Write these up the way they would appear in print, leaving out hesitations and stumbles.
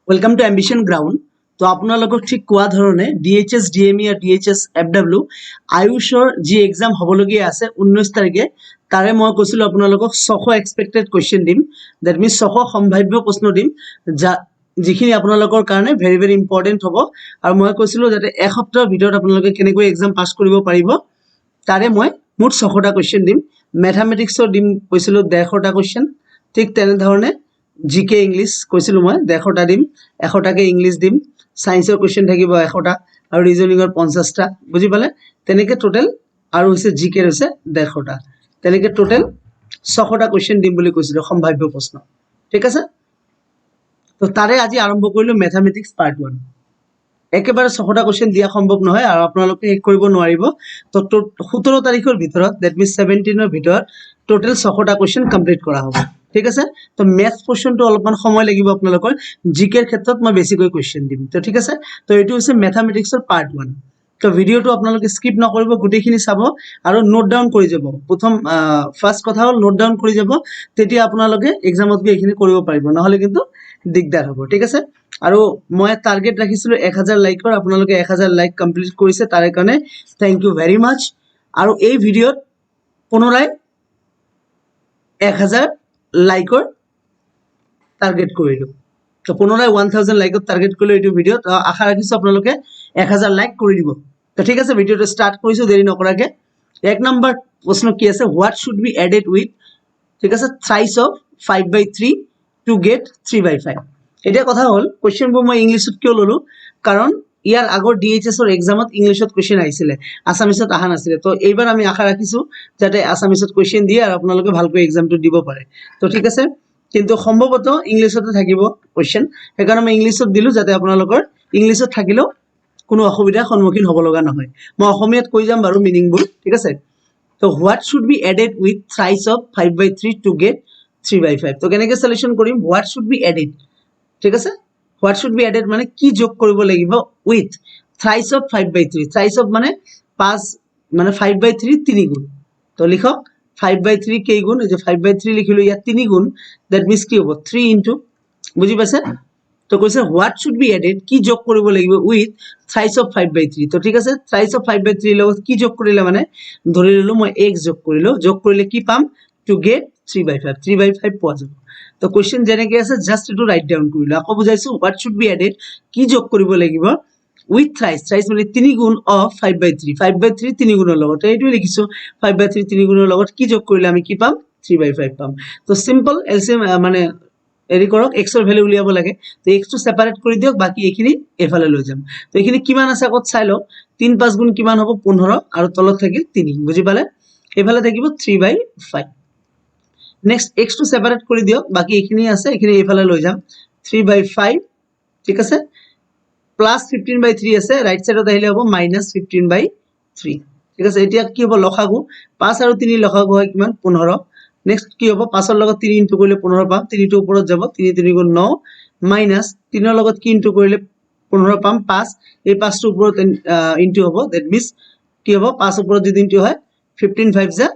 Welcome to ambition ground. তো আপোনালোকক ঠিক কোৱা ধৰণে ডিএইচএছ ডিএমই আৰু ডিএইচএছ এফডব্লিউ আয়ুষৰ যি এক্সাম হ'বলগীয়া আছে 19 তাৰিখে তাৰে মই কৈছিলোঁ আপোনালোকক 600 এক্সপেক্টেড কুৱেশ্যন দিম। দ্যাট মিনছ 600 সম্ভাৱ্য প্ৰশ্ন দিম যিখিনি আপোনালোকৰ কাৰণে ভেৰি ভেৰি ইম্পৰ্টেণ্ট হ'ব। আৰু মই কৈছিলোঁ যাতে এসপ্তাহৰ ভিতৰত আপোনালোকে কেনেকৈ এক্সাম পাছ কৰিব পাৰিব তাৰে মই মুঠ 600টা কুৱেশ্যন দিম। মেথামেটিক্সৰ দিম কৈছিলোঁ 150টা কুৱেশ্যন। ঠিক তেনেধৰণে জিকে ইংলিছ কৈছিলোঁ মই 150টা দিম, 100টাকে ইংলিছ দিম। সায়েন্সৰ কুৱেশ্যন থাকিব 100টা আৰু ৰিজনিঙৰ 50টা। বুজি পালে? তেনেকৈ টোটেল আৰু হৈছে জিকেৰ হৈছে 150টা। তেনেকৈ টোটেল 600টা কুৱেশ্যন দিম বুলি কৈছিলোঁ সম্ভাৱ্য প্ৰশ্ন। ঠিক আছে? তো তাৰে আজি আৰম্ভ কৰিলোঁ মেথামেটিক্স পাৰ্ট 1। একেবাৰে 600টা কুৱেশ্যন দিয়া সম্ভৱ নহয় আৰু আপোনালোকে শেষ কৰিব নোৱাৰিব। তো 17 তাৰিখৰ ভিতৰত দ্যাট মিনছ 17ৰ ভিতৰত টোটেল 600টা কুৱেশ্যন কমপ্লিট কৰা হ'ব। ঠিক আছে? তো মেথছ পোৰ্শনটো অলপমান সময় লাগিব আপোনালোকৰ। জিকেৰ ক্ষেত্ৰত মই বেছিকৈ কুৱেশ্যন দিম। তো ঠিক আছে? তো এইটো হৈছে মেথামেটিক্সৰ পাৰ্ট 1। তো ভিডিঅ'টো আপোনালোকে স্কিপ নকৰিব, গোটেইখিনি চাব আৰু নোট ডাউন কৰি যাব। প্ৰথম ফাৰ্ষ্ট কথা হ'ল নোট ডাউন কৰি যাব, তেতিয়া আপোনালোকে এক্সামত গৈ এইখিনি কৰিব পাৰিব, নহ'লে কিন্তু দিগদাৰ হ'ব। ঠিক আছে? আৰু মই টাৰ্গেট ৰাখিছিলোঁ 1000 লাইকৰ। আপোনালোকে 1000 লাইক কমপ্লিট কৰিছে, তাৰে কাৰণে থেংক ইউ ভেৰি মাছ। আৰু এই ভিডিঅ'ত পুনৰাই 1000 লাইকৰ টাৰ্গেট কৰিলোঁ। তো পুনৰাই 1000 লাইকত টাৰ্গেট কৰিলোঁ এইটো ভিডিঅ'ত। আশা ৰাখিছোঁ আপোনালোকে 1000 লাইক কৰি দিব। তো ঠিক আছে, ভিডিঅ'টো ষ্টাৰ্ট কৰিছোঁ দেৰি নকৰাকে। 1 নম্বৰ প্ৰশ্ন কি আছে? What should be added with, ঠিক আছে, থ্ৰাইচ অফ 5/3 টু গেট 3/5। এতিয়া কথা হ'ল কুৱেশ্যনবোৰ মই ইংলিছত কিয় ল'লোঁ? কাৰণ ইয়াৰ আগৰ ডিএইচএছৰ এক্সামত ইংলিছত কুৱেশ্যন আহিছিলে, আছামিছত অহা নাছিলে। তো এইবাৰ আমি আশা ৰাখিছোঁ যাতে আছামিছত কুৱেশ্যন দিয়ে আৰু আপোনালোকে ভালকৈ এক্সামটো দিব পাৰে। তো ঠিক আছে, কিন্তু সম্ভৱতঃ ইংলিছতে থাকিব কুৱেশ্যন, সেইকাৰণে মই ইংলিছত দিলোঁ যাতে আপোনালোকৰ ইংলিছত থাকিলেও কোনো অসুবিধাৰ সন্মুখীন হ'ব লগা নহয়। মই অসমীয়াত কৈ যাম বাৰু মিনিংবোৰ। ঠিক আছে? তো what should be added with thrice of 5/3 to get 3/5। তো কেনেকৈ সলিউশ্যন কৰিম? হোৱাট শুড বি এডেড, ঠিক আছে, হোৱাট শুড বি এডেড মানে কি যোগ কৰিব লাগিব উইথ থ্ৰাইচ অফ 5/3। থ্ৰাইচ অফ মানে 5 মানে 5/3 3 গুণ। তো লিখক 5/3 কেই গুণ? এই যে 5/3 লিখিলোঁ, ইয়াত 3 গুণ। দ্যাট মিনছ কি হ'ব? 3 ইনটু, বুজি পাইছে? তো কৈছে হোৱাট শুড বি এডেড, কি যোগ কৰিব লাগিব উইথ থ্ৰাইচ অফ 5/3। তো ঠিক আছে, থ্ৰাইচ অফ 5/3 লগত কি যোগ কৰিলে মানে ধৰি ললোঁ মই x যোগ কৰিলোঁ। যোগ কৰিলে কি পাম? Two get 3/5। 3/5 পোৱা যাব। তো কুৱেশ্যন যেনেকৈ আছে জাষ্ট এইটো ৰাইট ডাউন কৰিলোঁ। আকৌ বুজাইছোঁ, হোৱাট শুড বি এডেড, কি যোগ কৰিব লাগিব উইথ থ্ৰাইচ। থ্ৰাইচ মানে 3 গুণ অফ 5/3। 5/3 3 গুণৰ লগত, এইটোৱে লিখিছোঁ। 5/3 3 গুণৰ লগত কি যোগ কৰিলে আমি কি পাম? 3/5 পাম। তো চিম্পল এলচিএম মানে হেৰি কৰক, এক্সৰ ভেলু উলিয়াব লাগে। তো এক্সটো ছেপাৰেট কৰি দিয়ক, বাকী এইখিনি এইফালে লৈ যাম। তো এইখিনি কিমান আছে আগত চাই লওক। 3 5 গুণ কিমান হ'ব? 15, আৰু তলত থাকিল 3। বুজি পালে? এইফালে থাকিব 3/5। নেক্সট এক্সটো ছেপাৰেট কৰি দিয়ক, বাকী এইখিনি আছে, এইখিনি এইফালে লৈ যাম। 3/5, ঠিক আছে, প্লাছ 15/3 আছে, ৰাইট চাইডত আহিলে হ'ব -15/3। ঠিক আছে, এতিয়া কি হ'ব? লসাগু 5 আৰু 3 লসাগু হয় কিমান? 15। নেক্সট কি হ'ব? 5ৰ লগত 3 ইনটু কৰিলে 15 পাম। 3টো ওপৰত যাব, 3 3 গুণ 9, মাইনাছ 3ৰ লগত কি ইনটু কৰিলে 15 পাম? 5। এই 5টো ওপৰত ইনটু হ'ব। দ্যাট মিনছ কি হ'ব? 5 ওপৰত যদি ইনটু হয় 15 5 যা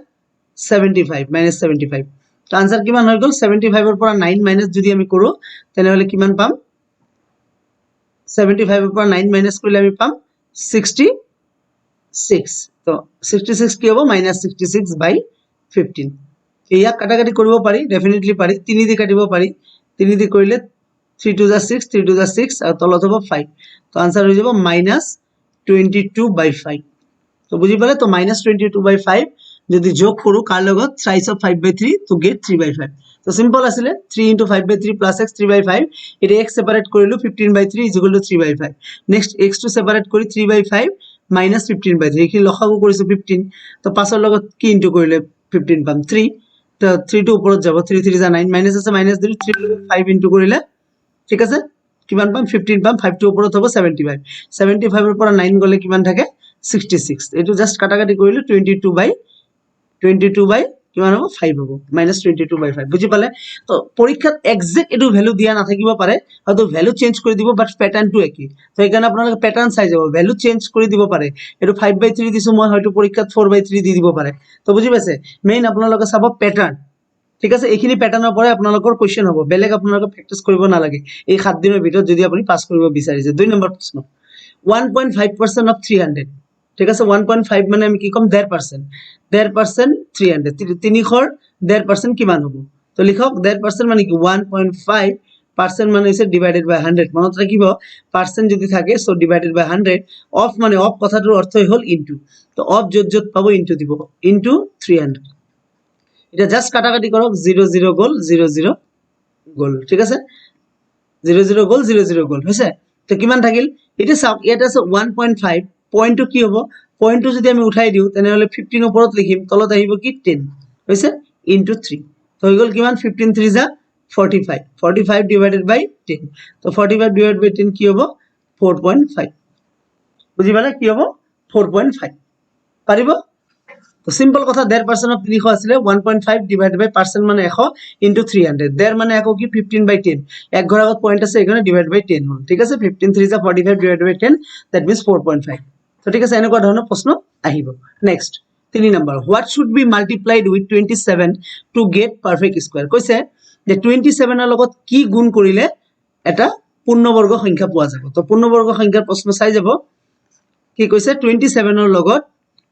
75, -75। তো আনসাৰ কিমান হৈ গ'ল? 75ৰ পৰা 9 মাইনাছ যদি আমি কৰোঁ তেনেহ'লে কিমান পাম? 75ৰ পৰা 9 মাইনাছ কৰিলে আমি পাম 66। তো 66 কি হ'ব? -66/15। ইয়াক কাটাকাটি কৰিব পাৰি, ডেফিনেটলি পাৰি। 3 দি কাটিব পাৰি। 3 দি কৰিলে 3 2 যা 6, 3 2 যা 6, আৰু তলত হ'ব 5। তো আনসাৰ হৈ যাব -22/5। তো বুজি পালে? তো -22/5 যদি যোগ কৰোঁ কাৰ লগত? থ্ৰাইচ অফ 5/3 টু গেট 3/5। তো চিম্পল আছিলে, 3 × 5/3 প্লাছ x 3/5। এতিয়া x ছেপাৰেট কৰিলোঁ, 15/3 = 3/5। নেক্সট এক্সটো ছেপাৰেট কৰি 3/5 - 15/3, এইখিনি লসাগু কৰিছোঁ 15। তো 5ৰ লগত কি ইনটু কৰিলে 15 পাম? 3। তো 3টো ওপৰত যাব, 3 3 যা 9, মাইনাছ আছে মাইনাছ দিলোঁ, 3 5 ইনটু কৰিলে, ঠিক আছে, কিমান পাম? 15 পাম। 5টো ওপৰত হ'ব 75। 75ৰ পৰা 9 গ'লে কিমান থাকে? 66। এইটো জাষ্ট কাটাকাটি কৰিলোঁ, 22/22 কিমান হ'ব? 5 হ'ব, -22/5। বুজি পালে? তো পৰীক্ষাত একজেক্ট এইটো ভেলু দিয়া নাথাকিব পাৰে, হয়তো ভেলু চেঞ্জ কৰি দিব, বাট পেটাৰ্ণটো একেই। তো সেইকাৰণে আপোনালোকে পেটাৰ্ণ চাই যাব, ভেলু চেঞ্জ কৰি দিব পাৰে। এইটো 5/3 দিছোঁ মই, হয়তো পৰীক্ষাত 4/3 দি দিব পাৰে। তো বুজি পাইছে? মেইন আপোনালোকে চাব পেটাৰ্ণ। ঠিক আছে এইখিনি প্যাটাৰ্ণৰ পৰাই আপোনালোকৰ কোৱেশ্চন হ'ব বেলেগ আপোনালোকে প্ৰেক্টিছ কৰিব নালাগে এই 7 দিনৰ ভিতৰত যদি আপুনি পাছ কৰিব বিচাৰিছে 2 নম্বৰ প্ৰশ্ন 1.5% of 300 ঠিক আছে 1.5 মানে আমি কি কম 1.5% 300 300 1.5% কিমান হ'ব তো লিখক 1.5% মানে কি 1.5% মানে হৈছে ডিভাইডেড বাই 100 মনত ৰাখিব পাৰ্সেন্ট যদি থাকে সো ডিভাইডেড বাই 100 অফ মানে অফ কথাটোৰ অৰ্থই হ'ল ইনটু তো অফ যত পাবো ইনটু দিব ইনটু 300 এটা জাস্ট কাটাকাটি কৰক 0 0 গল 0 0 গল ঠিক আছে 0 0 গল 0 0 গল হৈছে তো কিমান থাকিল এটা চাওক এটা আছে 1.5 পয়েন্টটো কি হ'ব পয়েন্টটো যদি আমি উঠাই দিও তেনেহলে 15 ওপৰত লিখিম তলত আহিব কি 10 হৈছে ইনটু 3 তো হৈ গল কিমান 15 3 যা 45 45 divided by 10 তো 45 divided by 10 কি হ'ব 4.5 বুজি পালে কি হ'ব 4.5 পাৰিব তো সিম্পল কথা 1.5% অফ 300 আছিল 1.5 divided by percent মানে 100 into 300 1.5 মানে আকৌ কি 15 by 10 এক ঘৰ আগত পয়েন্ট আছে এখানে ডিভাইড বাই 10 হ'ল ঠিক আছে 15 3 45 divided by 10 that means 4.5 তো ঠিক আছে এনেকুৱা ধৰণৰ প্ৰশ্ন আহিব next 3 number what should be multiplied with 27 to get perfect square কৈছে যে 27 এর লগত কি গুণ কৰিলে এটা পূৰ্ণবৰ্গ সংখ্যা পোৱা যাব তো পূৰ্ণবৰ্গ সংখ্যাৰ প্ৰশ্ন চাই যাব কি কৈছে 27 এৰ লগত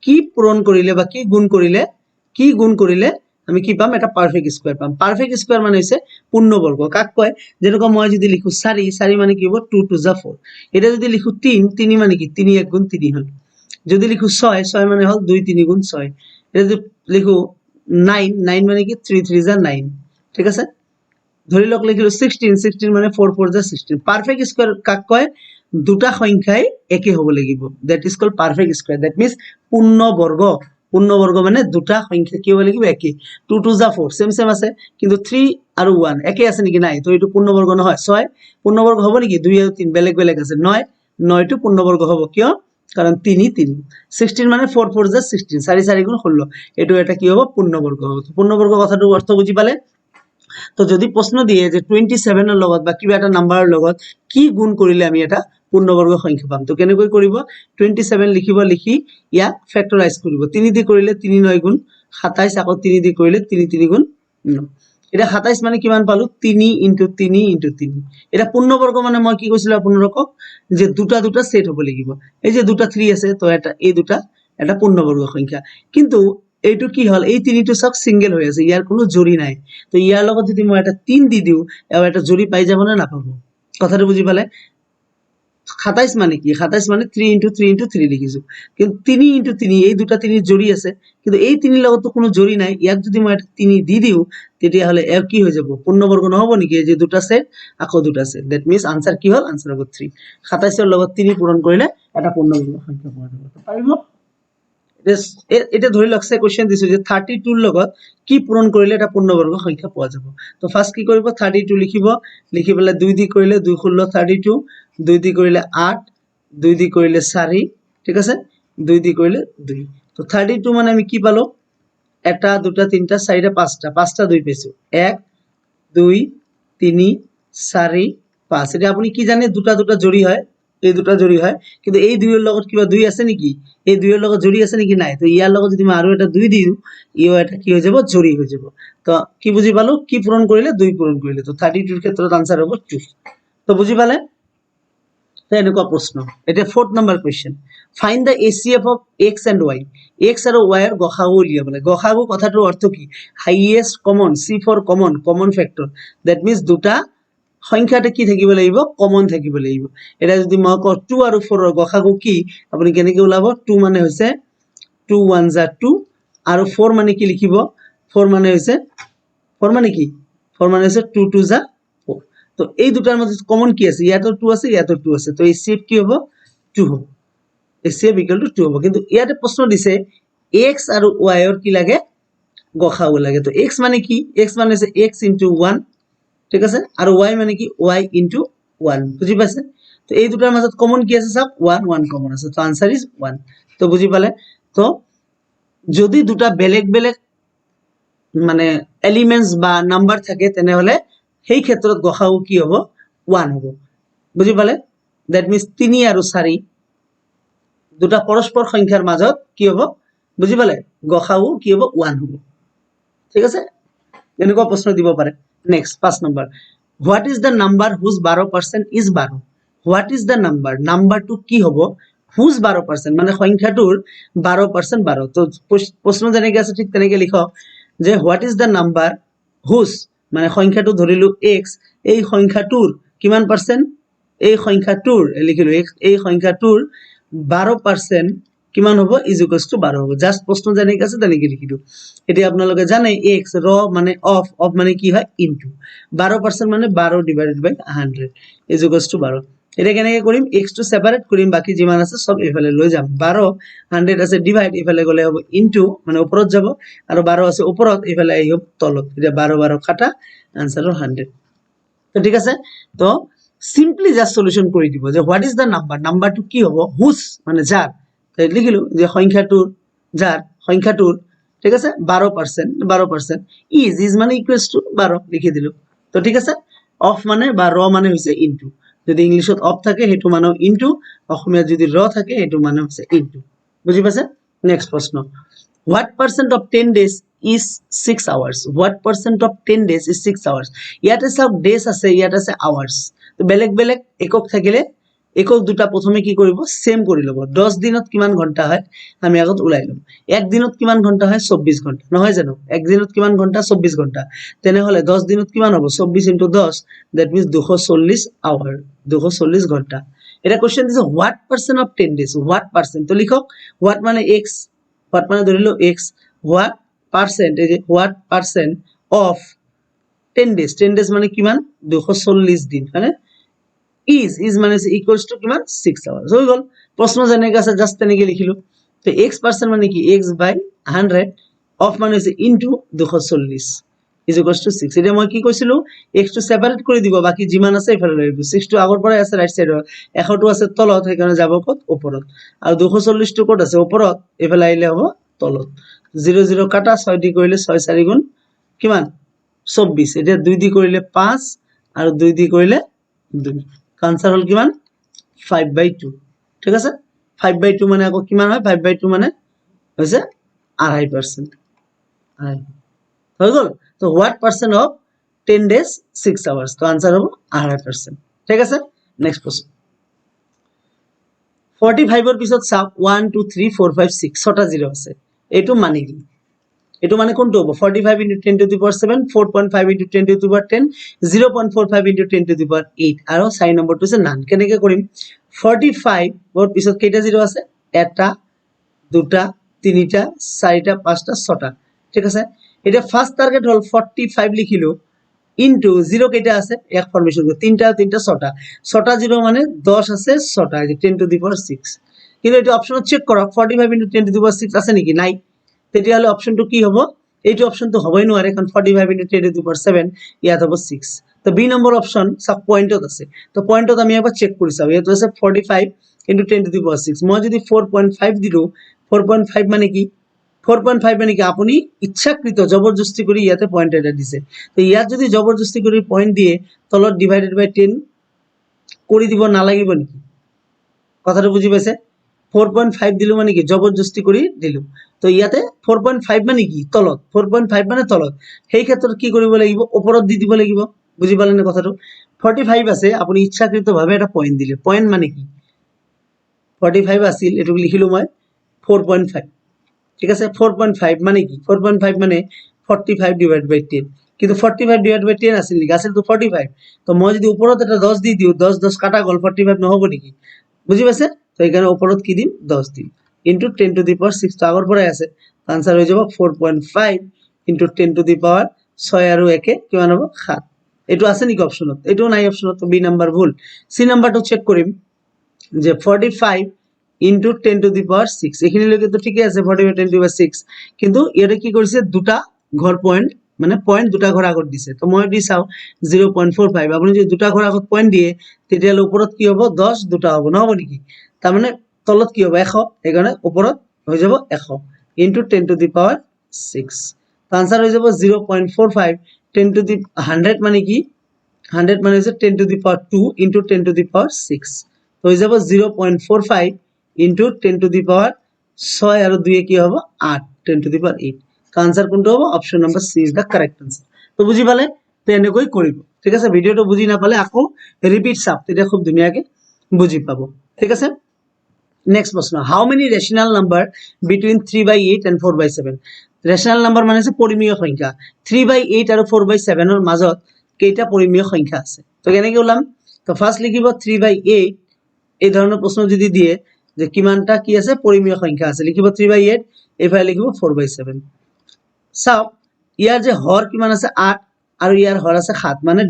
কি পূৰণ কৰিলে বা কি গুণ কৰিলে আমি কি পাম এটা পাৰফেক্ট স্কয়াৰ পাম পাৰফেক্ট স্কয়াৰ মানে হৈছে পূৰ্ণবৰ্গ কাক কয় যেনেকৈ মই যদি লিখো 4 4 মানে কি হ'ব 2 2 যা 4 এটা যদি লিখো 3 3 মানে কি 3 1 গুণ 3 হল যদি লিখো 6 6 মানে হল 2 3 গুণ 6 এটা যদি লিখো 9 9 মানে কি 3 3 যা 9 ঠিক আছে ধৰি লওক লিখিলো 16 16 মানে 4 4 যা 16 পারফেক্ট স্কয়ার কাক কয় দুটা সংখ্যাই একে হ'ব লাগিব that is called perfect square that means পূৰ্ণবৰ্গ মানে দুটা সংখ্যা কি হ'ব লাগিব একে 2 2 যা 4 সেম সেম আছে কিন্তু 3 আৰু 1 একে আছে নেকি নাই তো এটো পূৰ্ণবৰ্গ নহয় 6 পূৰ্ণবৰ্গ হ'ব নেকি 2 আৰু 3 বেলেগ বেলেগ আছে 9 9 টো পূৰ্ণবৰ্গ হ'ব কিয় কাৰণ 3 3 16 মানে 4 4 যা 16 4 4 গুণ 16 এটো এটা কি হ'ব পূৰ্ণবৰ্গ হ'ব তো পূৰ্ণবৰ্গ কথাটো অৰ্থ বুজি পালে তো যদি প্ৰশ্ন দিয়ে যে 27 এৰ লগত বা কিবা এটা নাম্বাৰৰ লগত কি গুণ কৰিলে আমি এটা পূৰ্ণবৰ্গ সংখ্যা পাম তো কেনেকৈ কৰিব 27 লিখিব লিখি ইয়াক ফ্যাক্টৰাইজ কৰিব 3 দি কৰিলে 3 9 গুণ 27 আকৌ 3 দি কৰিলে 3 3 গুণ 9 এটা 27 মানে কিমান পালো 3 * 3 * 3 এটা পূৰ্ণবৰ্গ মানে মই কি কৈছিলো আপোনালোকক যে দুটা দুটা সেট হ'ব লাগিব এই যে দুটা 3 আছে তো এটা এই দুটা এটা পূৰ্ণবৰ্গ সংখ্যা কিন্তু এইটো কি হল এই তিনিটো সব সিঙ্গেল হৈ আছে ইয়াৰ কোনো জৰি নাই তো ইয়াৰ লগত যদি মই এটা 3 দি দিও আৰু এটা জৰি পাই যাব না নাপাব কথাটো বুজি পালে 27 মানে কি 27 মানে 3 * 3 * 3 লিখিছো কিন্তু 3 * 3 এই দুটা 3 জৰি আছে কিন্তু এই 3 লগত কোনো জৰি নাই ইয়াক যদি মই এটা 3 দি দিও তেতিয়া হলে এর কি হৈ যাব পূৰ্ণবৰ্গ নহব নেকি এই যে দুটা সেট আকৌ দুটা সেট দ্যাট মিন্স আনসার কি হল আনসার হ'ব 3 27 এর লগত 3 পূৰণ কৰিলে এটা পূৰ্ণবৰ্গ সংখ্যা পোৱা যাব তো পাৰিব এটা ধৰি লকছে কোশ্চেন দিছো যে 32 এৰ লগত কি পূৰণ কৰিলে এটা পূৰ্ণবৰ্গ সংখ্যা পোৱা যাব তো ফাৰ্স্ট কি কৰিব 32 লিখিব লিখি পেলাই 2 দি কৰিলে 2 16 32 2 দি কৰিলে 8 2 দি কৰিলে 4 ঠিক আছে 2 দি কৰিলে 2 তো 32 মানে আমি কি পালো এটা দুটা তিনটা চাৰিটা পাঁচটা 2 পাইছো 1 2 3 4 5 এটা আপুনি কি জানে দুটা দুটা জৰি হয় এই দুটা জৰি হয় কিন্তু এই দুইৰ লগত কিবা 2 আছে নেকি এই দুইৰ লগত জৰি আছে নেকি নাই তো ইয়াৰ লগত যদি মই আৰু এটা 2 দিও ইও এটা কি হৈ যাব জৰি হৈ যাব তো কি বুজি পালো কি পূৰণ কৰিলে 2 পূৰণ কৰিলে তো 32 এৰ ক্ষেত্ৰত আনসাৰ হ'ব 2 তো বুজি পালে তো এনেকুৱা প্ৰশ্ন এটা 4th number question find da HCF of x and y x আৰু y এৰ গসাগু উলিয়াবলে গসাগু কথাটোৰ অৰ্থ কি highest common c for common factor that means দুটা সংখ্যাটা কি থাকিব লাগিব কমন থাকিব লাগিব এটা যদি মই ক 2 আৰু 4 এর গসাগু কি আপুনি কেনেকৈ উলাব 2 মানে হৈছে 2 1 যা 2 আৰু 4 মানে কি লিখিব 4 মানে হৈছে 4 মানে কি 4 মানে হৈছে 2 2 যা 4 তো এই দুটাৰ মধ্যে কমন কি আছে ইয়াতো 2 আছে ইয়াতো 2 আছে তো এই সেট কি হ'ব 2 হ'ব এচিএফ = 2 হ'ব কিন্তু ইয়াতে প্ৰশ্ন দিছে x আৰু y এর কি লাগে গসাগু লাগে তো x মানে কি x মানে হৈছে x * 1 ঠিক আছে আৰু y মানে কি y * 1 বুজি পাইছে তো এই দুটাৰ মাজত কমন কি আছে সব 1 1 কমন আছে তো আনসার ইজ 1 তো বুজি পালে তো যদি দুটা বেলেগ বেলেগ মানে এলিমেন্টস বা নাম্বার থাকে তেনে হলে সেই ক্ষেত্ৰত গসাগু কি হ'ব 1 হ'ব বুজি পালে দ্যাট মিন্স 3 আৰু 4 দুটা পৰস্পৰ সংখ্যাৰ মাজত কি হ'ব বুজি পালে গসাগু কি হ'ব 1 হ'ব ঠিক আছে এনেকুৱা প্ৰশ্ন দিব পাৰে next 5 number what is the number হুজ 12% is 12 what is the number নাম্বাৰটো কি হ'ব হুজ 12% মানে সংখ্যাটোৰ 12% 12 তো প্ৰশ্ন যেনেকৈ আছে ঠিক তেনেকৈ লিখক যে হোৱাট ইজ দ্য নাম্বাৰ হুজ মানে সংখ্যাটো ধৰিলো x এই সংখ্যাটোৰ কিমান পাৰ্সেন্ট এই সংখ্যাটোৰ লিখিলো x এই সংখ্যাটোৰ 12% কিমান হ'ব ইজ ইকুয়ালস টু 12 হ'ব জাস্ট প্রশ্ন যেনেকৈ আছে তেনেকৈ লিখিলো এতিয়া আপোনালোকে জানে x ৰ মানে অফ মানে কি হয় ইনটু 12% মানে 12 divided by 100 is equals to 12 এটা কেনেকৈ কৰিম x টো সেপাৰেট কৰিম বাকি যিমান আছে সব এফালে লৈ যাম 12 100 আছে ডিভাইড এফালে গলে হ'ব ইনটু মানে ওপৰত যাব আৰু 12 আছে ওপৰত এফালে আহি হ'ব তলত এটা 12 12 কাটা आंसर 100 তো ঠিক আছে তো সিম্পলি জাস্ট সলিউশন কৰি দিব যে হোৱাট ইজ দা নাম্বাৰ নাম্বাৰটো কি হ'ব হুজ মানে যাৰ তাই লিখিলো যে সংখ্যাটোৰ যাৰ সংখ্যাটোৰ ঠিক আছে 12% ইজ মানে ইকুয়ালস টু 12 লিখি দিলো তো ঠিক আছে অফ মানে বা ৰ মানে হৈছে ইনটু যদি ইংলিশত অফ থাকে হেতু মানে ইনটু অসমীয়া যদি ৰ থাকে হেতু মানে হৈছে ইনটু বুজি পাইছে নেক্সট প্ৰশ্ন what percent of 10 days is 6 hours what percent of 10 days is 6 hours ইয়াতে সব days আছে ইয়াতে আছে hours তো বেলেগ বেলেগ একক থাকিলে একক দুটা প্ৰথমে কি কৰিব সেম কৰি লব 10 দিনত কিমান ঘন্টা হয় আমি আগত উলাই লম এক দিনত কিমান ঘন্টা হয় 24 ঘন্টা নহয় জানো এক দিনত কিমান ঘন্টা 24 ঘন্টা তেনে হলে 10 দিনত কিমান হ'ব 24 * 10 that means 240 hour 240 ঘন্টা এটা কোশ্চেন দিছে what percent of 10 days what percent তো লিখক what মানে x what মানে ধরিলো x what percent এই যে what percent of 10 days মানে কিমান 240 দিন মানে is মানে equals to কিমান 6 hours হৈ গল প্রশ্ন যেনেকৈ আছে জাস্ট তেনেকৈ লিখিলো তো x% মানে কি x by 100 of মানে হৈছে into 240 is equals to 6 এটা মই কি কৈছিলো x টো সেপাৰেট কৰি দিব বাকি যিমান আছে এফালে লৈ দিব 6 টো আগৰ পৰা আছে ৰাইট সাইডৰ 100 টো আছে তলত সেইকাৰণে যাব কত ওপৰত আৰু 240 টো কত আছে ওপৰত এফালে আইলে হ'ব তলত 0 0 কাটা 6 দি কৰিলে 6 4 গুণ কিমান 24 এটা 2 দি কৰিলে 5 আৰু 2 দি কৰিলে 2 आंसर হল কিমান 5/2 ঠিক আছে 5/2 মানে আকৌ কিমান হয় 5/2 মানে হৈছে 2.5% হৈ গল তো what percent of 10 days 6 hours তো आंसर হ'ব 2.5% ঠিক আছে নেক্সট প্রশ্ন 45 এর পিছত চাওক 1 2 3 4 5 6 ছটা 0 আছে এটো মানে কি এটো মানে কোনটো হ'ব 45 * 10 to the power 7 4.5 * 10 to the power 10 0.45 * 10 to the power 8 আৰু সাইন নম্বৰটো আছে নান কেনেকৈ কৰিম 45 এৰ পিছত কেইটা 0 আছে এটা দুটা তিনিটা চাৰিটা পাঁচটা ছটা ঠিক আছে এটা ফার্স্ট টার্গেট হল 45 লিখিলো ইনটু 0 কেইটা আছে এক ফরমেশন তিনটা তিনটা ছটা ছটা 0 মানে 10 আছে ছটা 10 to the power 6 কিন্তু এটা অপশন চেক করো 45 * 10 to the power 6 আছে নাকি নাই তেতিয়াহলে অপশনটো কি হ'ব এইটো অপশন তো হবই নোৱাৰে কারণ 45 * 10 to the power 7 ইয়াত হ'ব 6 তো বি নম্বৰ অপশন সব পয়েন্টত আছে তো পয়েন্টত আমি একবাৰ চেক কৰি চাও ইয়াত আছে 45 * 10 to the power 6 মই যদি 4.5 দিলো 4.5 মানে কি 4.5 মানে কি আপুনি ইচ্ছাকৃত জবরদস্তি কৰি ইয়াতে পয়েন্ট এটা দিছে তো ইয়াত যদি জবৰদস্তি কৰি পয়েন্ট দিয়ে তলত ডিভাইডেড বাই 10 কৰি দিব নালাগিব নেকি কথাটো বুজি পাইছে 4.5 দিলো মানে কি জবরদস্তি কৰি দিলো তো ইয়াতে 4.5 মানে কি তলত 4.5 মানে তলত সেই ক্ষেত্ৰত কি কৰিব লাগিব ওপৰত দি দিব লাগিব বুজি পালেনে কথাটো 45 আছে আপুনি ইচ্ছাকৃতভাৱে এটা পয়েন্ট দিলে পয়েন্ট মানে কি 45 আছিল এটো লিখিলো মই 4.5 ঠিক আছে 4.5 মানে কি 4.5 মানে 45 divided by 10 কিন্তু 45 divided by 10 আছিল লিখা আছিল তো 45 তো মই যদি ওপৰত এটা 10 দি দিও 10 10 কাটা গল 45 নহব নেকি বুজি পাইছে তো এখানে ওপৰত কি দিম 10 দিম into 10 to the power 6 তো আগৰ পৰাই আছে आंसर হৈ যাব 4.5 into 10 to the power 6 আৰু 1 কিমান হ'ব 7 এটো আছে নেকি অপশনত এটো নাই অপশনত তো বি নাম্বার ভুল সি নাম্বারটো চেক কৰিম যে 45 into 10 to the power 6 এখানে লৈকে তো ঠিকই আছে 45 10 to the power 6 কিন্তু এর কি কৰিছে দুটা ঘর পয়েন্ট মানে পয়েন্ট দুটা ঘর আগত দিছে তো মই দি চাও 0.45 আপুনি যদি দুটা ঘর আগত পয়েন্ট দিয়ে তেতিয়ালে ওপৰত কি হ'ব 10 দুটা হ'ব নহব নেকি তাৰ মানে তলত কি হ'ব 100 এখানে ওপৰত হৈ যাব 100 into 10 to the power 6 তো आंसर হৈ যাব 0.45 10 to the 100 মানে কি 100 মানে হৈছে 10 to the power 2 into 10 to the power 6 তো হৈ যাব 0.45 into 10 to the power 6 আৰু 2 কি হ'ব 8 10 to the power 8 তো आंसर কোনটো হ'ব option number C is the correct answer তো তো বুজি পালে তো এনেকৈ কৰিব ঠিক আছে ভিডিওটো বুজি নাপালে আকৌ ৰিপিট চাওক তেতিয়া খুব ধুনীয়াকৈ বুজি পাব ঠিক আছে নেক্সট প্ৰশ্ন how many rational number between 3/8 and 4/7 rational number মানে আছে পৰিমেয় সংখ্যা 3/8 আৰু 4/7 ৰ মাজত কেইটা পৰিমেয় সংখ্যা আছে তো কেনেকৈ ওলাম তো ফাৰ্স্ট লিখিব 3/8 এই ধৰণৰ প্ৰশ্ন যদি দিয়ে যে কিমানটা কি আছে পৰিমেয় সংখ্যা আছে লিখিব 3/8 এফালে লিখিব 4/7 চাওক ইয়াৰ যে হৰ কিমান আছে 8 আৰু ইয়াৰ হৰ আছে 7 মানে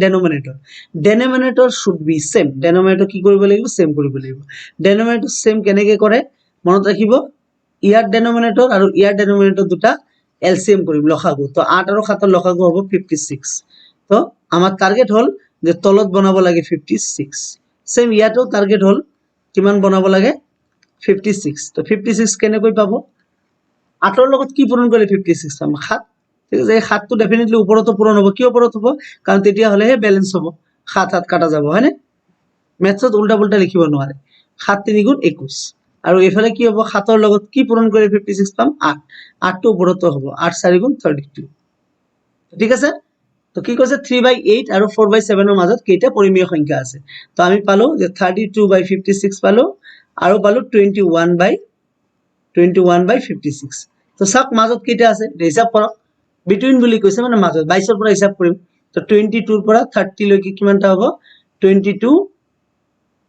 ডেনোমিনেটৰ শুড বি সেম ডেনোমিনেটৰ কি কৰিব লাগিব সেম কৰিব লাগিব ডেনোমিনেটৰ সেম কেনেকৈ কৰে মনত ৰাখিব ইয়াৰ ডেনোমিনেটৰ আৰু ইয়াৰ ডেনোমিনেটৰ দুটা এলসিএম কৰিম লসাগু তো 8 আৰু 7 ৰ লসাগু হ'ব 56 তো আমাৰ টাৰ্গেট হল যে তলত বনাব লাগে 56 সেম ইয়াতো টাৰ্গেট হল কিমান বনাব লাগে 56 তো 56 কেনেকৈ পাব 8 ৰ লগত কি পূৰণ কৰিলে 56 পাম 7 ঠিক আছে এই 7 টো ডেফিনেটলি ওপৰতো পূৰণ হ'ব কি ওপৰত হ'ব কাৰণ তেতিয়া হলেহে ব্যালেন্স হ'ব 7 7 কাটা যাব হয়নে মেথছত উল্টা পুল্টা লিখিব নোৱাৰে 7 3 গুণ 21 আৰু এফালে কি হ'ব 7 ৰ লগত কি পূৰণ কৰিলে 56 পাম 8 8 টো ওপৰতো হ'ব 8 4 গুণ 32 ঠিক আছে তো কি কৈছে 3/8 আৰু 4/7 ৰ মাজত কেইটা পৰিমেয় সংখ্যা আছে তো আমি পালো যে 32/56 পালো আৰু পালো 21/56 তো সব মাজত কেইটা আছে হিসাব কৰক বিটুইন বুলি কৈছে মানে মাজত 22 ৰ পৰা হিসাব কৰিম তো 22 ৰ পৰা 30 লৈকে কিমানটা হ'ব 22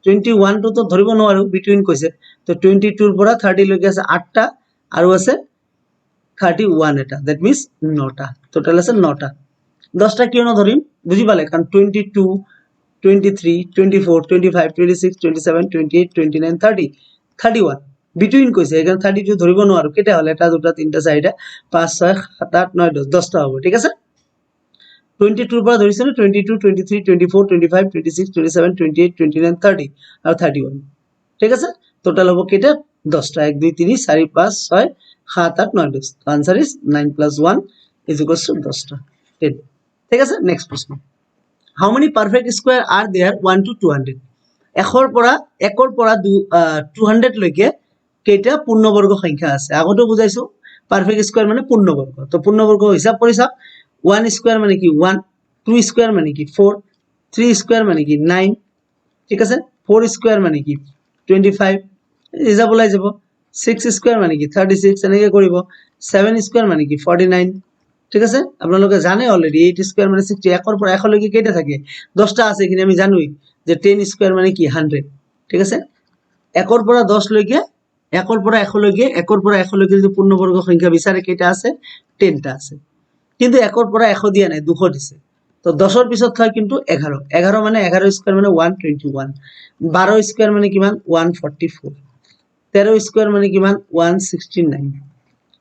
21 টো তো ধৰিব নোৱাৰো বিটুইন কৈছে তো 22 ৰ পৰা 30 লৈকে আছে 8টা আৰু আছে 31 এটা দ্যাট মিন্স 9টা টোটাল আছে 9টা 10টা কিয় নধৰিম বুজি পালে কাৰণ 22 23 24 25 26 27 28 29 30 31 বিটুইন কৈছে এখানে 32 ধৰিব নোৱাৰো কেটা হল এটা দুটা তিনটা চাৰিটা 5 6 7 8 9 10 10টা হ'ব ঠিক আছে 22 ৰ পৰা ধৰিছে 22 23 24 25 26 27 28 29 30 আৰু 31 ঠিক আছে টোটাল হ'ব কেটা 10টা 1 2 3 4 5 6 7 8 9 10 आंसर इज 9 + 1 = 10টা ঠিক আছে নেক্সট প্রশ্ন how many perfect square are there 1 to 200 1ৰ পৰা 200 লৈকে কেইটা পূৰ্ণবৰ্গ সংখ্যা আছে আগতো বুজাইছো পাৰফেক্ট স্কয়াৰ মানে পূৰ্ণবৰ্গ তো পূৰ্ণবৰ্গ হিসাব কৰি চাওক 1 স্কয়ার মানে কি 1 2 স্কয়ার মানে কি 4 3 স্কয়ার মানে কি 9 ঠিক আছে 4 স্কয়ার মানে কি 25 হিসাব ওলাই যাব 6 স্কয়ার মানে কি 36 এনেকৈ কৰিব 7 স্কয়াৰ মানে কি 49 ঠিক আছে আপোনালোকে জানে অলৰেডি 8 স্কয়াৰ মানে 60 1ৰ পৰা 1 লৈকে কেইটা থাকে 10টা আছে কিনে আমি জানোই যে 10 স্কয়ার মানে কি 100 ঠিক আছে 1ৰ পৰা 10 লৈকে 1ৰ পৰা 1 লৈকে 1ৰ পৰা 1 লৈকে যদি পূৰ্ণবৰ্গ সংখ্যা বিচাৰে কেইটা আছে 10টা আছে কিন্তু 1ৰ পৰা 100 দিয়া নাই 200 দিছে তো 10ৰ পিছত হয় কিন্তু 11 11 মানে 11 স্কয়ার মানে 121 12 স্কয়ার মানে কিমান 144 13 স্কয়ার মানে কিমান 169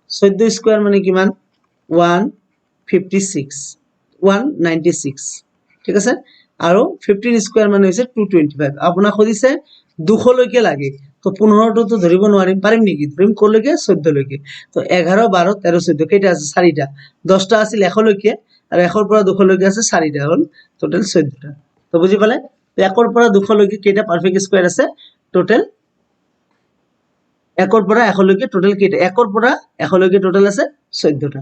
14 স্কয়ার মানে কিমান 156 196 ঠিক আছে আৰু 15 স্কয়ার মানে হৈছে 225 আপোনাক খুদিছে 200 লৈকে লাগে তো 15 টো তো ধৰিব নোৱাৰিম পাৰিম নেকি ধৰিম কলৈকে 14 লৈকে তো 11 12 13 14 কেইটা আছে 4টা 10টা আছিল 1 লৈকে আৰু 1ৰ পৰা 200 লৈকে আছে 4টা হল টোটাল 14টা তো বুজি পালে 1ৰ পৰা 200 লৈকে কেইটা পাৰফেক্ট স্কয়াৰ আছে টোটাল 1ৰ পৰা 1 লৈকে টোটাল কেইটা 1ৰ পৰা 1 লৈকে টোটাল আছে 14টা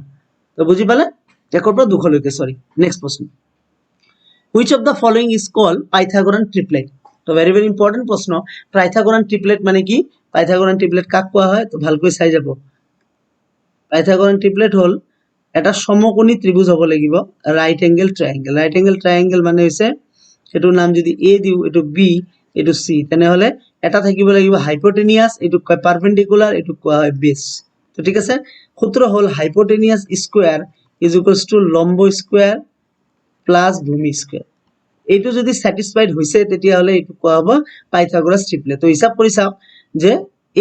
তো বুঝি পালে 1ৰ পৰা 200 লৈকে সরি নেক্সট প্রশ্ন which of the following is called pythagorean triplet তো very important প্রশ্ন pythagorean triplet মানে কি pythagorean triplet কাক কোৱা হয় তো ভালকৈ চাই যাব pythagorean triplet হল এটা সমকোণী ত্রিভুজ হ'ব লাগিব right angle triangle মানে হৈছে এটো নাম যদি a দিও এটো b এটো c তেনে হলে এটা থাকিব লাগিব hypotenuse এটো কয় perpendicular এটো কোৱা হয় base তো ঠিক আছে সূত্র হল hypotenuse square is equals to লম্ব স্কয়ার প্লাস ভূমি স্কয়ার এইটো যদি স্যাটিসফাইড হৈছে তেতিয়া হলে এইটো কোৱা হ'ব পাইথাগোৰাস ট্ৰিপলেট তো হিসাব কৰি চাও যে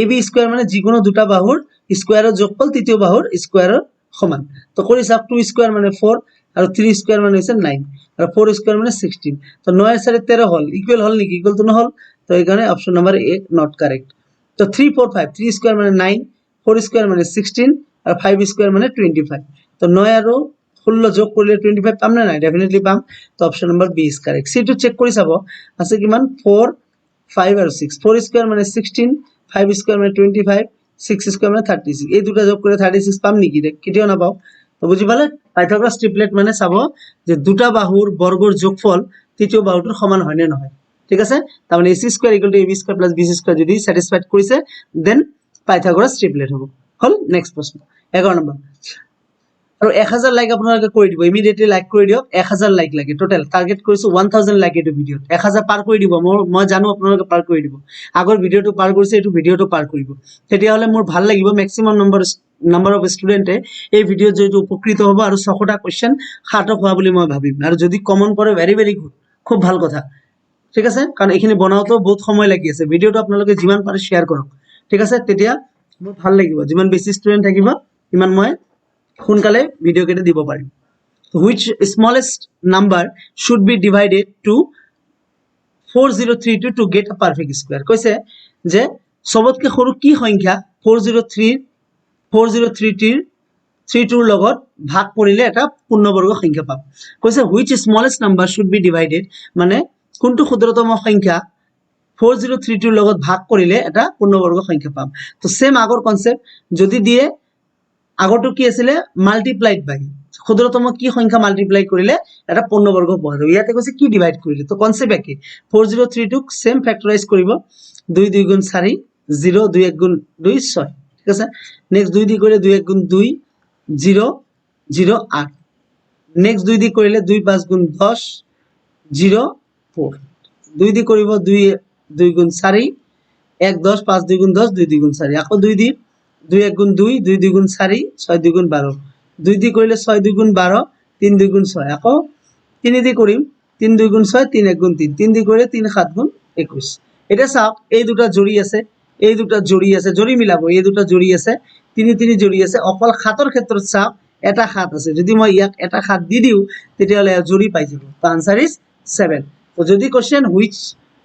ab স্কয়াৰ মানে যিকোনো দুটা বাহুৰ স্কয়াৰৰ যোগফল তৃতীয় বাহুৰ স্কয়াৰৰ সমান তো কৰি চাও 2 স্কয়াৰ মানে 4 আৰু 3 স্কয়াৰ মানে হৈছে 9 আৰু 4 স্কয়ার মানে 16 তো 9 এর সাথে 13 হল ইকুয়াল হল নেকি ইকুয়াল তো নহল তো এখানে option number A not correct তো 3 4 5 3 স্কয়ার মানে 9 4 স্কয়ার মানে 16 আর 5 স্কয়ার মানে 25 তো 9 আৰু 16 যোগ কৰিলে 25 পাম না নাই ডেফিনেটলি পাম তো option number B is correct C too check কৰি চাব আছে কিমান 4 5 আৰু 6 4 স্কয়ার মানে 16 5 স্কয়ার মানে 25 6 স্কয়ার মানে 36 এই দুটা যোগ করে 36 পাম নেকি কেতিয়াও না পাও তো বুঝি পালে পাইথাগোৰাছ ট্ৰিপলেট মানে চাব যে দুটা বাহুৰ বৰ্গৰ যোগফল তৃতীয় বাহুটোৰ সমান হয় নে নহয় ঠিক আছে তাৰমানে ac square = ab square + bc square যদি স্যাটিসফাইড কৰিছে দেন পাইথাগোৰাছ ট্ৰিপলেট হ'ব হল নেক্সট প্ৰশ্ন 11 নম্বৰ আৰু 1000 লাইক আপোনালোকে কৰি দিব ইমিডিয়েটলি লাইক কৰি দিয়ক 1000 লাইক লাগে টোটাল টাৰ্গেট কৰিছো 1000 লাইক এইটো ভিডিওত 1000 পাৰ কৰি দিব মই জানো আপোনালোকে পাৰ কৰি দিব আগৰ ভিডিওটো পাৰ কৰিছে এইটো ভিডিওটো পাৰ কৰিব তেতিয়া হলে মোৰ ভাল লাগিব ম্যাক্সিমাম নাম্বাৰ অফ ষ্টুডেন্টে এই ভিডিওত যেটো উপকৃত হ'ব আৰু 6টা কোৱেশ্চন খাটক হোৱা বুলি মই ভাবিম আৰু যদি কমন পৰে ভেৰি ভেৰি গুড খুব ভাল কথা ঠিক আছে কাৰণ এইখিনি বনাওতে বহুত সময় লাগি আছে ভিডিওটো আপোনালোকে যিমান পাৰে শেয়াৰ কৰক ঠিক আছে তেতিয়া মোৰ ভাল লাগিব যিমান বেছি ষ্টুডেন্ট থাকিব ইমান মই সোনকালে ভিডিও কেটে দিব পাৰিম which smallest number should be divided to 4032 to get a perfect square কৈছে যে সবতকে সৰু কি সংখ্যা 403 লগত ভাগ কৰিলে এটা পূৰ্ণবৰ্গ সংখ্যা পাম কৈছে which smallest number should be divided মানে কোনটো ক্ষুদ্ৰতম সংখ্যা 4032 লগত ভাগ কৰিলে এটা পূৰ্ণবৰ্গ সংখ্যা পাম তো সেম আগৰ কনসেপ্ট যদি দিয়ে আগৰটো কি আছিল মাল্টিপ্লাইড বাই ক্ষুদ্ৰতম কি সংখ্যা মাল্টিপ্লাই কৰিলে এটা পূৰ্ণবৰ্গ পোৱা যাব ইয়াতে কৈছে কি ডিভাইড কৰিলে তো কনসেপ্ট একে 403 ক সেম ফ্যাক্টৰাইজ কৰিব 2 2 গুণ 4 0 2 1 গুণ 2 6 ঠিক আছে নেক্সট 2 দি কৰিলে 2 1 গুণ 2 0 0 8 নেক্সট 2 দি কৰিলে 2 5 গুণ 10 0 4 2 দি কৰিব 2 2 গুণ 4 1 10 5 2 গুণ 10 2 2 গুণ 4 আকৌ 2 দি 2 1 গুণ 2 2 2 গুণ 4 6 2 গুণ 12 2 দি কৰিলে 6 2 গুণ 12 3 2 গুণ 6 আকৌ 3 দি কৰিম 3 2 গুণ 6 3 1 গুণ 3 3 দি কৰিলে 3 7 গুণ 21 এটা চাওক এই দুটা জড়ি আছে এই দুটা জড়ি আছে জড়ি মিলাব এই দুটা জড়ি আছে 3 3 জড়ি আছে অকল খাতৰ ক্ষেত্ৰত চাওক এটা খাত আছে যদি মই ইয়াক এটা খাত দি দিও তেতিয়ালে জড়ি পাই যাব তো আনসার ইজ 7 তো যদি question which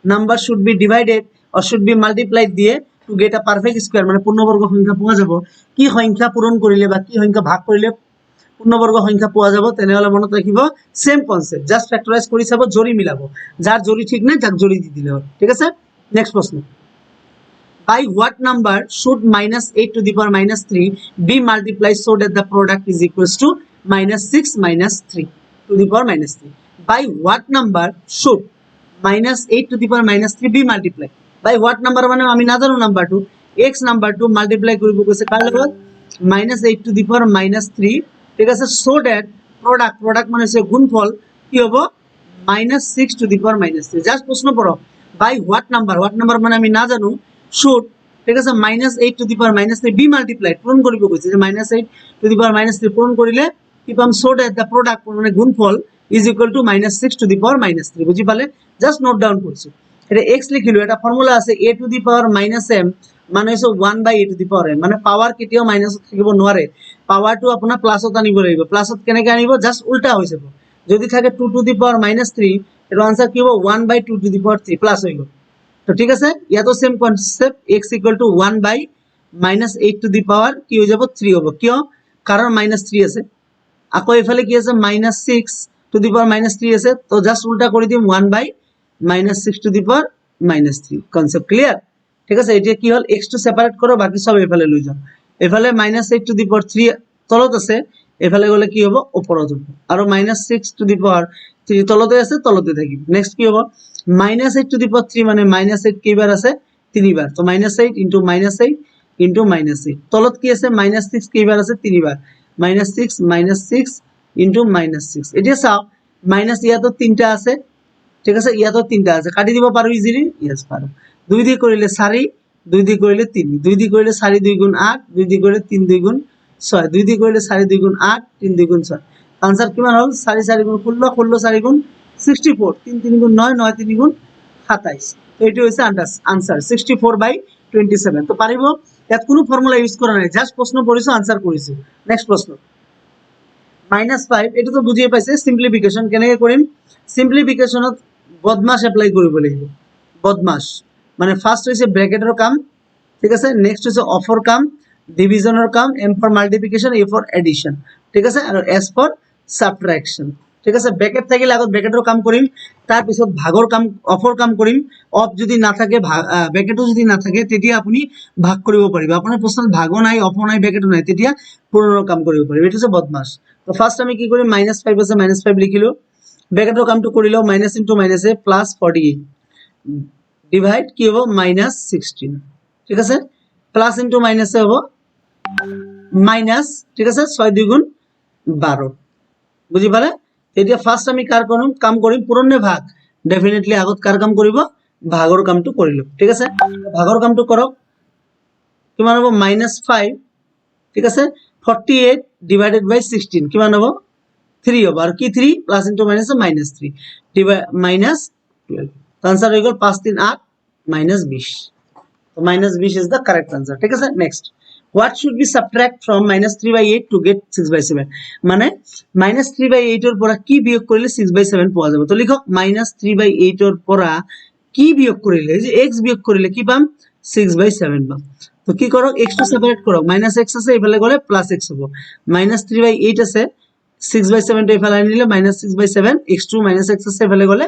number should be divided or should be multiplied দিয়ে to get a perfect square মানে পূর্ণবর্গ সংখ্যা পোৱা যাব কি সংখ্যা পূৰণ কৰিলে বা কি সংখ্যা ভাগ কৰিলে পূৰ্ণবৰ্গ সংখ্যা পোৱা যাব তেনেহলে মনত ৰাখিব সেম কনসেপ্ট জাস্ট ফ্যাক্টৰাইজ কৰি চাব জড়ি মিলাব যাৰ জড়ি ঠিক নাই তাক জড়ি দি দিলে হ'ল ঠিক আছে নেক্সট প্ৰশ্ন by what number should -8 to the power -3 be multiplied so that the product is equals to -6 -3 to the power -3 by what number should -8 to the power -3 be multiplied by what number মানে আমি না জানো নাম্বাৰটো x নাম্বাৰটো multiply কৰিব কৈছে কাৰ লগত -8 to the power -3 ঠিক আছে so that product মানে হৈছে গুণফল কি হ'ব -6 to the power -3 জাস্ট প্ৰশ্ন পঢ়ক by what number মানে আমি না জানো should ঠিক আছে -8 to the power -3 be multiplied পূরণ কৰিব কৈছে যে -8 to the power -3 পূৰণ কৰিলে কি পাম so that the product মানে গুণফল is equal to -6 to the power -3 বুজি পালে জাস্ট নোট ডাউন কৰিছো এটা x লিখিলো এটা ফর্মুলা আছে a to the power -m মানে হইছে 1/a to the power n মানে পাওয়ার কেতিয়াও মাইনাস থাকিব নোৱাৰে পাওয়াৰটো আপোনাৰ প্লাসত আনিব লাগিব প্লাসত কেনেকৈ আনিব জাস্ট উল্টা হৈ যাব যদি থাকে 2 to the power -3 এর आंसर কি হ'ব 1/2 to the power 3 প্লাস হৈ গল তো ঠিক আছে ইয়াতো same concept x = 1/-8 to the power কি হৈ যাব 3 হ'ব কিয় কারণ -3 আছে আকৌ এফালে কি আছে -6 to the power -3 আছে তো জাস্ট উল্টা কৰি দিম 1/-6 to the power -3 concept clear ঠিক আছে এটা কি হল x টু সেপারেট করো বাকি সব এফালে লৈ যাও এফালে -8 to the power 3 তলত আছে এফালে গলে কি হ'ব ওপৰত হ'ব আৰু -6 to the power 3 তলতে আছে তলতে থাকিব নেক্সট কি হ'ব -8 to the power 3 মানে -8 কেইবাৰ আছে 3 বাৰ তো -8 * -8 * -8 তলত কি আছে -6 কেইবাৰ আছে 3 বাৰ -6 -6 * -6 এতিয়া চাও মাইনাস ইয়াতো তিনটা আছে ঠিক আছে ইয়াতো তিনটা আছে কাটি দিব পারো ইজিলি यस পারো 2 দি কৰিলে 4 2 দি কৰিলে 3 2 দি কৰিলে 4 2 গুণ 8 2 দি কৰিলে 3 2 গুণ 6 2 দি কৰিলে 4 2 গুণ 8 3 2 গুণ 6 आंसर কিমান হ'ল 4 4 গুণ 16 16 4 গুণ 64 3 3 গুণ 9 9 3 গুণ 27 তো এটি হইছে आंसर 64/27 তো পারিব ইয়াত কোনো ফর্মুলা ইউজ কৰা নাই জাস্ট প্ৰশ্ন পঢ়িছো आंसर কৰিছো নেক্সট প্ৰশ্ন -5 এটা তো বুঝিয়ে পাইছে সিম্পলিফিকেশন কেনেকৈ কৰিম সিম্পলিফিকেশনত বদমাশ এপ্লাই কৰিব লাগিব বদমাশ মানে ফার্স্ট হইছে ব্র্যাকেটের কাম ঠিক আছে নেক্সট হইছে অফর কাম ডিভিজনের কাম M for multiplication A for addition ঠিক আছে আর এস ফর সাবট্রাকশন ঠিক আছে ব্র্যাকেট থাকিলে আগত ব্র্যাকেটের কাম কৰিম তাৰ পিছত ভাগৰ কাম অফৰ কাম কৰিম অফ যদি না থাকে ব্ৰ্যাকেটও যদি না থাকে তেতিয়া আপুনি ভাগ কৰিব পাৰিব আপোনাৰ প্ৰশ্নত ভাগো নাই অফৰ নাই ব্ৰ্যাকেটও নাই তেতিয়া পূৰণৰ কাম কৰিব পাৰিব এটো হচ্ছে বদমাশ তো ফার্স্ট আমি কি করি -5 আছে -5 লিখিলো ব্র্যাকেটের কামটো করিলো মাইনাস ইনটু মাইনাসে প্লাস 48 ডিভাইড কি হবে -16 ঠিক আছে প্লাস ইনটু মাইনাসে হবে মাইনাস ঠিক আছে 6 2 গুণ 12 বুঝি পালে এতিয়া ফার্স্ট আমি কার করম কাম করিম পুরনে ভাগ ডেফিনেটলি আগত কার কাম করিব ভাগৰ কামটো কৰিলো ঠিক আছে ভাগৰ কামটো কৰক কিমান হ'ব -5 ঠিক আছে 48 ডিভাইডেড বাই 16 কিমান হ'ব 3 হ'ব আৰু কি 3 প্লাস ইনটু মাইনাস -3 ডিভাইড -12 তো आंसर হৈ গল 5 3 8 -20 তো -20 is the correct answer ঠিক আছে next what should we subtract from -3/8 to get 6/7 মানে -3/8 এর পৰা কি বিয়োগ কৰিলে 6/7 পোৱা যাব তো লিখক -3/8 এৰ পৰা কি বিয়োগ কৰিলে যে x বিয়োগ কৰিলে কি পাম 6/7 পাম তো কি কৰক x টো সেপাৰেট কৰক -x আছে এফালে গলে +x হ'ব -3/8 আছে 6/7 টো এফালে আনিলে -6/7 x2 -x আছে এফালে গলে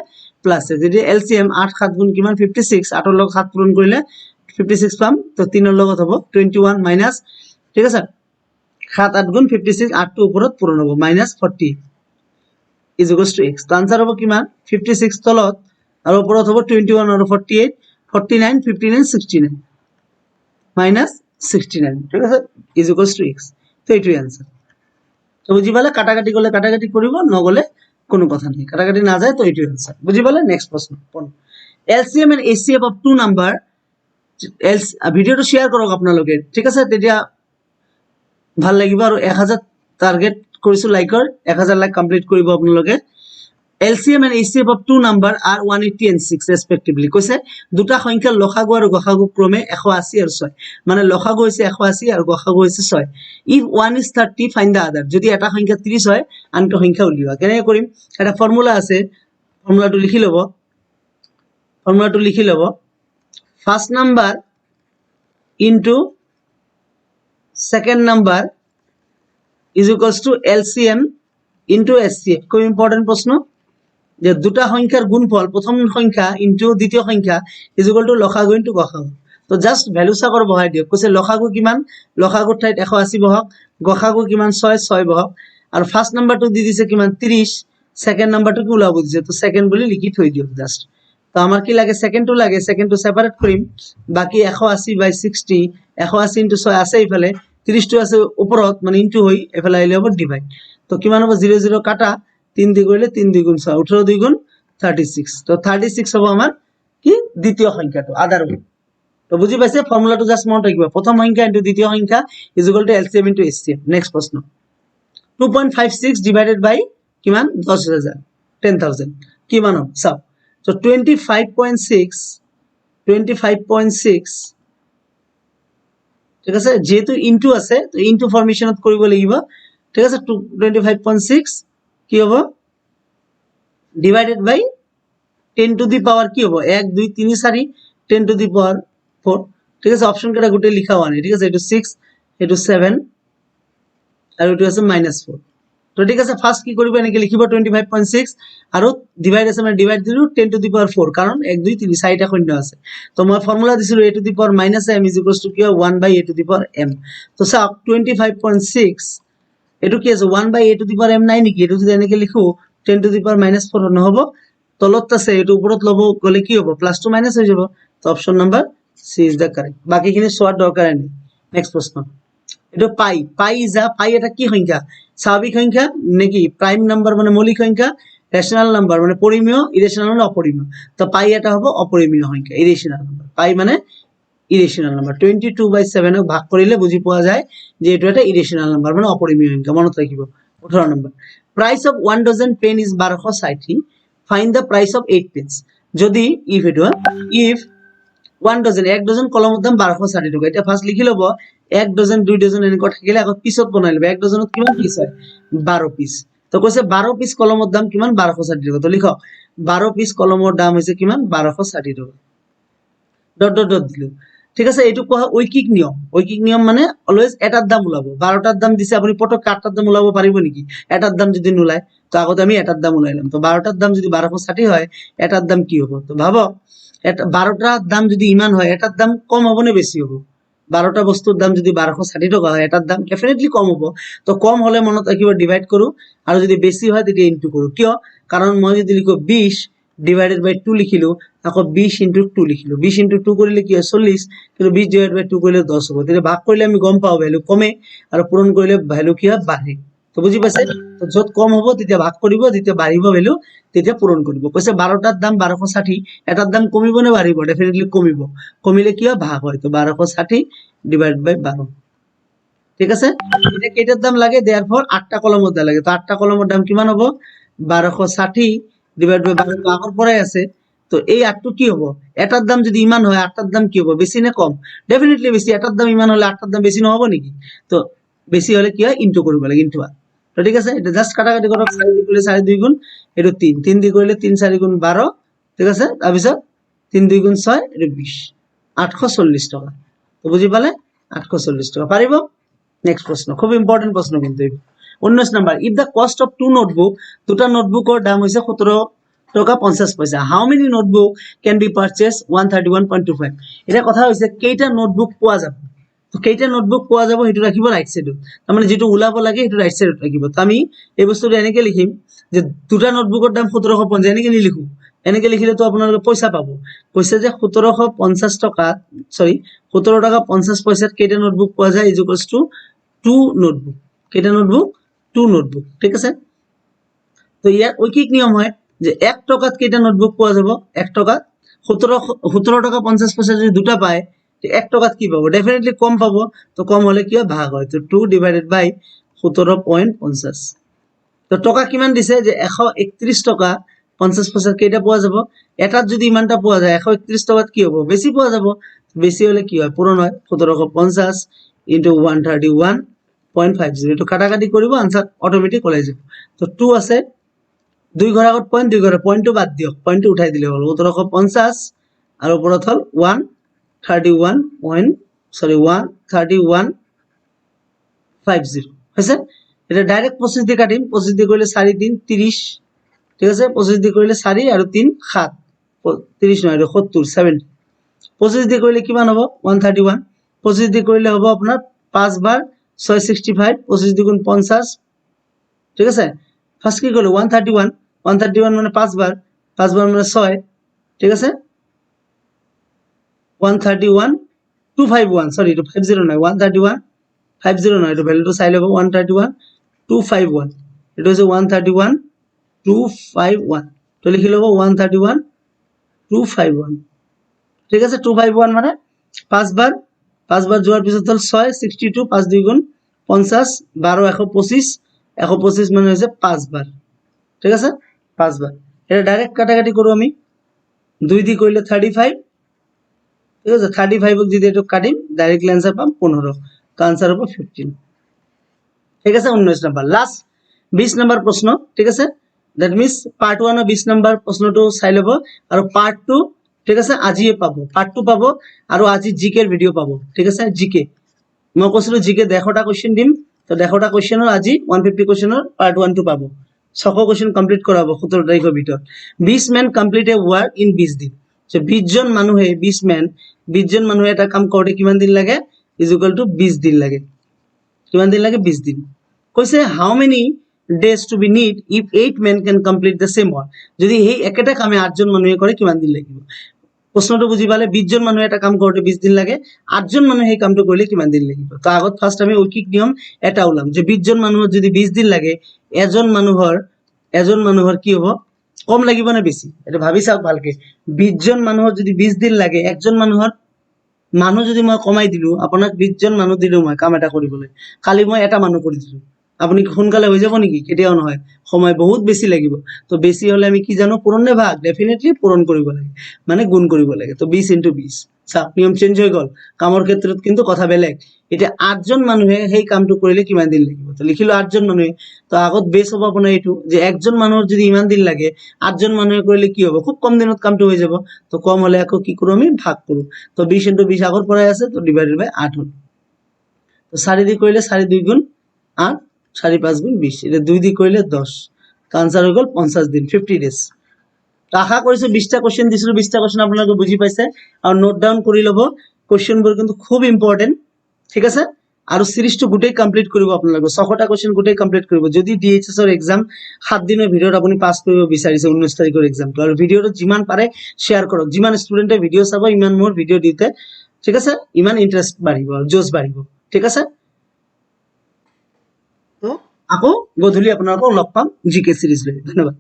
+x যদি LCM 8 7 গুণ কিমান 56 8 এর লগ 7 পূরণ কৰিলে 56 পাম তো 3 এর লগত হ'ব 21 মাইনাস ঠিক আছে 7 8 গুণ 56 8 টো উপৰত পূরণ হ'ব -40 is equals to x তো आंसर হ'ব কিমান 56 তলত আৰু ওপৰত হ'ব 21 আৰু 48 49 59 69 -69 ঠিক আছে is equals to x তো এটাই आंसर তো বুঝি পালে কাটাকাটি করলে কাটাকাটি করিব নগলে কোনো কথা নাই কাটাকাটি না যায় তো এটাই आंसर বুঝি পালে নেক্সট প্রশ্ন LCM and HCF of two number ভিডিওটো শেয়ার কৰক আপোনালোকে ঠিক আছে তেতিয়া ভাল লাগিব আৰু 1000 টাৰ্গেট কৰিছো লাইকৰ 1000 লাইক কমপ্লিট কৰিব আপোনালোকে LCM and HCF of two number are 180 and 6 respectively কৈছে দুটা সংখ্যাৰ লসাগু আৰু গসাগু ক্ৰমে 180 আৰু 6 মানে লসাগু হৈছে 180 আৰু গসাগু হৈছে 6 if one is 30 find the other যদি এটা সংখ্যা 30 হয় আনটো সংখ্যা উলিওৱা কেনে কৰিম এটা ফর্মুলা আছে ফর্মুলাটো লিখি লব first number into second number is equals to LCM into HCF খুব ইম্পর্টেন্ট প্রশ্ন যে দুটা সংখ্যার গুণফল প্রথম সংখ্যা ইনটু দ্বিতীয় সংখ্যা ইজ ইকুয়াল টু লসাগু ইনটু গসাগু তো জাস্ট ভ্যালু চাকৰ বহাই দিয়ক কৈছে লসাগু কিমান লসাগুৰ ঠাইত 180 বহাওক গসাগু কিমান 6 বহাওক আৰু ফাৰ্স্ট নাম্বাৰটো দি দিছে কিমান 30 সেকেন্ড নাম্বাৰটো কি ওলাব দিছে তো সেকেন্ড বুলি লিখি থৈ দিয়ক জাস্ট তো আমার কি লাগে সেকেন্ডটো লাগে সেকেন্ডটো সেপারেট কৰিম বাকি 180 বাই 60 180 ইনটু 6 আছে ইফালে 30 টো আছে ওপৰত মানে ইনটু হৈ এফালে আইলে হ'ব ডিভাইড তো কিমান হ'ব 0 0 কাটা 3 দিয়ে কৰিলে 3 2 গুণ 6 18 2 গুণ 36 তো 36 হ'ব আমার কি দ্বিতীয় সংখ্যাটো আদার তো বুঝি পাইছে ফর্মুলাটো জাস্ট মনত রাখিবা প্রথম সংখ্যা ইনটু দ্বিতীয় সংখ্যা is equal to LCM into HCF next প্রশ্ন 2.56 ডিভাইডেড বাই কিমান 10000 10000 কিমান হ'ব সব তো 25.6 ঠিক আছে যেহেতু ইনটু আছে তো ইনটু ফরমেশনত কৰিব লাগিব ঠিক আছে 25.6 কি হ'ব ডিভাইডেড বাই 10 টু দি পাওয়ার কি হবে 1 2 3 4 10 টু দি পাওয়ার 4 ঠিক আছে অপশন কেটা গোটে লিখা হোৱা নাই ঠিক আছে এটো 6 এটো 7 আৰু এটো আছে -4 তো ঠিক আছে ফাৰ্স্ট কি কৰিব এনেকে লিখিব 25.6 আৰু ডিভাইড আছে মানে divide Dilu 10 to the power 4 কাৰণ 1 2 3 চাৰিটা শূন্য আছে তো মই ফর্মুলা দিছিলো a to the power -m is equals to কি 1 by a to the power m তো চাওক 25.6 এটো কি আছে 1 by a to the power m নাই নেকি এটো যদি এনেকে লিখো 10 to the power -4 নহব তলত আছে এটো উপৰত লব গলে কি হ'ব প্লাস টু মাইনাস হৈ যাব তো option number C is the correct বাকিখিনি সোয়ার দরকার নেই নেক্সট প্রশ্ন এটো পাই এটা কি সংখ্যা স্বাভাবিক সংখ্যা নাকি প্রাইম নাম্বার মানে মৌলিক সংখ্যা রেশনাল নাম্বার মানে পরিমেয় ইরেশনাল মানে অপরিমেয় তো পাই এটা হবে অপরিমেয় সংখ্যা ইরেশনাল নাম্বার পাই মানে ইরেশনাল নাম্বার 22/7 ভাগ কৰিলে বুজি পোৱা যায় যে এটো এটা ইৰেশনাল নাম্বাৰ মানে অপৰিমেয় সংখ্যা মনত ৰাখিব 18 number price of 1 dozen pen is 1260 find the price of 8 pens যদি if 1 dozen এক dozen কলমৰ দাম 1260 টাকা এটা ফার্স্ট লিখি লব 1 dozen 2 dozen এনেকৈ থাকিলে আগত পিছত বনাই লব 1 dozenত কিমান পিস হয় 12 পিস তো কৈছে 12 পিস কলমৰ দাম কিমান 1260 টাকা তো লিখ 12 পিস কলমৰ দাম হৈছে কিমান 1260 টাকা ডট ডট ডট দিলু ঠিক আছে এটু কোৱা ঐকিক নিয়ম মানে অলওয়েজ এটাৰ দাম ওলাব 12টাৰ দাম দিছে আপুনি পটক কাটাৰ দাম ওলাব পাৰিব নেকি এটাৰ দাম যদি নোলায় তো আগতে আমি এটাৰ দাম ওলাইলাম তো 12টাৰ দাম যদি 1260 হয় এটাৰ দাম কি হ'ব তো ভাবক 12টাৰ দাম যদি ইমান হয় এটাৰ দাম কম হ'ব নে বেছি হ'ব 12টা বস্তুৰ দাম যদি 1260 টকা হয় এটাৰ দাম ডেফিনেটলি কম হ'ব তো কম হলে মনত ৰাখিব ডিভাইড কৰো আৰু যদি বেছি হয় তেতিয়া ইনটু কৰো কিয় কাৰণ মই যদি লিখো 20 ডিভাইডেড বাই 2 লিখিলো আকৌ 20 ইনটু 2 লিখিলো 20 ইনটু 2 কৰিলে কি হয় 40 কিন্তু 20 ডিভাইড বাই 2 কৰিলে 10 হ'ব তেতিয়া ভাগ কৰিলে আমি গম পাও ভ্যালু কমে আৰু পূৰণ কৰিলে ভ্যালু কি হয় বাঢ়ে তো বুজি পাইছে তো যত কম হ'ব তেতিয়া ভাগ কৰিব যেতিয়া বাঢ়িব ভ্যালু তেতিয়া পূৰণ কৰিব কৈছে 12টাৰ দাম 1260 এটাৰ দাম কমিব নে বাঢ়িব ডেফিনেটলি কমিব কমিলে কি হয় ভাগ হয় তো 1260 ডিভাইড বাই 12 ঠিক আছে এটা কেইটার দাম লাগে देयरफॉर 8টা কলমৰ দাম লাগে তো 8টা কলমৰ দাম কিমান হ'ব 1260 ডিভাইড বাই 12 তো আগৰ পৰাই আছে তো এই 8টো কি হ'ব এটাৰ দাম যদি ইমান হয় 8টাৰ দাম কি হ'ব বেছি নে কম ডেফিনেটলি বেছি এটাৰ দাম ইমান হলে 8টাৰ দাম বেছি নহব নেকি তো বেছি হলে কি হয় ইনটু কৰিব লাগে ইনটু তো ঠিক আছে এটা জাস্ট কাটাকাটি কৰক 4 দি কৰিলে 4 2 গুণ এটো 3 3 দি কৰিলে 3 4 গুণ 12 ঠিক আছে তাৰ পিছত 3 2 গুণ 6 এটো 20 840 টাকা তো বুজি পালে 840 টাকা পারিব নেক্সট প্রশ্ন খুব ইম্পর্টেন্ট প্রশ্ন কিন্তু 19 নাম্বার ইফ দা কস্ট অফ টু নোটবুক দুটা নোটবুকৰ দাম হৈছে 17 টাকা 50 পয়সা how many notebook can be purchase 131.25 এটা কথা হৈছে কেইটা নোটবুক পোৱা যাব তো কেইটা নোটবুক পোৱা যাব হেতু ৰাখিব ৰাইট সাইড তাৰ মানে যেটো উলাব লাগে হেতু ৰাইট সাইডত ৰাখিব তো আমি এই বস্তুটো এনেকে লিখিম যে দুটা নোটবুকৰ দাম 1750 এনেকে নিলিখো এনেকে লিখিলে তো আপোনালোকে পয়সা পাবো কৈছে যে 1750 টাকা সরি 17 টাকা 50 পয়সাত কেইটা নোটবুক পোৱা যায় ইজ ইকুয়ালস টু 2 নোটবুক কেইটা নোটবুক 2 নোটবুক ঠিক আছে তো ইয়াৰ ঐকিক নিয়ম হয় যে 1 টাকাত কেইটা নোটবুক পোৱা যাব 1 টাকাত 17 টাকা 50 পয়সা যদি দুটা পায় 1 টাকাত কি পাবো ডেফিনেটলি কম পাবো তো কম হলে কি হয় ভাগ হয় তো 2 ডিভাইডেড বাই 17.50 তো টাকা কিমান দিছে যে 131 টাকা 50 পয়সা কেইটা পোৱা যাব এটাত যদি ইমানটা পোৱা যায় 131 টাকাত কি হ'ব বেছি পোৱা যাব বেছি হলে কি হয় পূৰণ হয় 1750 into 131.50 এটো কাটাকাটি কৰিব आंसर অটোমেটিক ওলাই যাব তো 2 আছে দুই ঘৰ আগত পইণ্ট দুই ঘৰ পইণ্টটো বাদ দিয়ক পইণ্টটো উঠাই দিলে হ'ল 1750 আৰু ওপৰত হ'ল 131.50 হৈছে এটা ডাইৰেক্ট 25 দি কাটিম 25 দি কৰিলে 4 3 30 ঠিক আছে 25 দি কৰিলে 4 আৰু 3 7 30 নহয় 70 70 25 দি কৰিলে কিমান হ'ব 131 25 দি কৰিলে হ'ব আপোনাৰ 5 বাৰ 665 25 দুগুণ 50 ঠিক আছে ফার্স্ট কি করলো 131 131 মানে 5 বার মানে 6 ঠিক আছে 131 251 সরি এটা 50 নয় 131 50 নয় এটা ভ্যালুটা চাই লব 131 251 এটা হচ্ছে 131 251 তো লিখি লব 131 251 ঠিক আছে 251 মানে 5 বার যোৱাৰ পিছত হল 6 62 5 2 গুণ 50 12 125 125 মানে হৈছে 5 বার ঠিক আছে 5 বার এটা ডাইরেক্ট কাটাকাটি কৰো আমি 2 দি কইলে 35 ঠিক আছে 35 ক যদি এটো কাটিম ডাইরেক্টলি आंसर পাম 15 তো आंसर হবে 15 ঠিক আছে 19 নাম্বার লাস্ট 20 নাম্বার প্রশ্ন ঠিক আছে দ্যাট মিন্স পার্ট 1 এর 20 নাম্বার প্রশ্নটো চাই লব আৰু পাৰ্ট 2 ঠিক আছে আজিয়ে পাবো পাৰ্ট 2 পাবো আৰু আজি জিকে এর ভিডিও পাবো ঠিক আছে জিকে মই কৈছিলো জিকে 100টা কোশ্চেন দিম তো 100টা কোশ্চেনৰ আজি 150 কোশ্চেনৰ পাৰ্ট 1 টো পাবো 600 কোশ্চেন কমপ্লিট কৰাবো 17 তাৰিখৰ ভিতৰত 20 men complete a work in 20 দিন সো 20 জন মানুহে 20 জন মানুহে এটা কাম কৰোতে কিমান দিন লাগে ইজ ইকুয়াল টু 20 দিন লাগে কিমান দিন লাগে 20 দিন কৈছে হাউ many days to be need if 8 men can complete the same work যদি এই একেটা কামে 8 জন মানুহে কৰে কিমান দিন লাগিব প্ৰশ্নটো বুঝি পালে 20 জন মানুহে এটা কাম কৰোতে 20 দিন লাগে 8 জন মানুহে এই কামটো কৰিলে কিমান দিন লাগিব তো আগত ফাৰ্স্ট আমি ঐকিক নিয়ম এটা ওলাম যে 20 জন মানুহৰ যদি 20 দিন লাগে এজন মানুহৰ কি হ'ব কম লাগিব না বেছি এটা ভাবি চাওক ভালকে 20 জন মানুহৰ যদি 20 দিন লাগে একজন মানুহৰ মানুহ যদি মই কমাই দিলো আপোনাক 20 জন মানুহ দিলো মই কাম এটা কৰিবলৈ খালি মই এটা মানুহ কৰি দিলো আপুনি সোনকালে হৈ যাব নেকি কেতিয়াও নহয় সময় বহুত বেছি লাগিব তো বেছি হলে আমি কি জানো পূৰণ নে ভাগ ডেফিনেটলি পূৰণ কৰিব লাগে মানে গুণ কৰিব লাগে তো 20 * 20 চাওক নিয়ম চেঞ্জ হৈ গল কামৰ ক্ষেত্ৰত কিন্তু কথা বেলেগ এটা 8 জন মানুহে সেই কামটো কৰিলে কিমান দিন লাগিব তো লিখিলো 8 জন মানুহে তো আগত বেস হ'ব আপোনাৰ এইটো যে একজন মানুহৰ যদি ইমান দিন লাগে 8 জন মানুহে কৰিলে কি হ'ব খুব কম দিনত কামটো হৈ যাব তো কম হলে আকৌ কি কৰো আমি ভাগ কৰো তো 20 * 20 আগৰ পৰাই আছে তো ডিভাইডেড বাই 8 হল তো 4 দি কৰিলে 4 2 গুণ 8 4 5 গুণ 20 এটা 2 দি কৰিলে 10 তো आंसर হৈ গল 50 দিন 50 ডেজ তো আশা কৰিছো 20টা কোশ্চেন দিছিলো 20টা কোশ্চেন আপোনালোকে বুজি পাইছে আৰু নোট ডাউন কৰি লব কোশ্চেনবোৰ কিন্তু খুব ইম্পৰ্টেন্ট ঠিক আছে আৰু সিৰিজটো গোটেই কমপ্লিট কৰিব আপোনালোকে 6টা কোৱেশ্চন গোটেই কমপ্লিট কৰিব যদি ডিএইচএছ ৰ এক্সাম 7 দিনৰ ভিতৰত আপুনি পাস কৰিব বিচাৰিছে 19 তাৰিখৰ এক্সামটো আৰু ভিডিঅটো যিমান পাৰে শেয়াৰ কৰক যিমান ষ্টুডেন্টে ভিডিঅ চাব ইমান মোৰ ভিডিঅ দিতে ঠিক আছে ইমান ইন্টাৰেষ্ট বাঢ়িব আৰু জোশ বাঢ়িব ঠিক আছে তো আকৌ গধূলি আপোনালোকক লগ পাম জিকে সিৰিজ লৈ ধন্যবাদ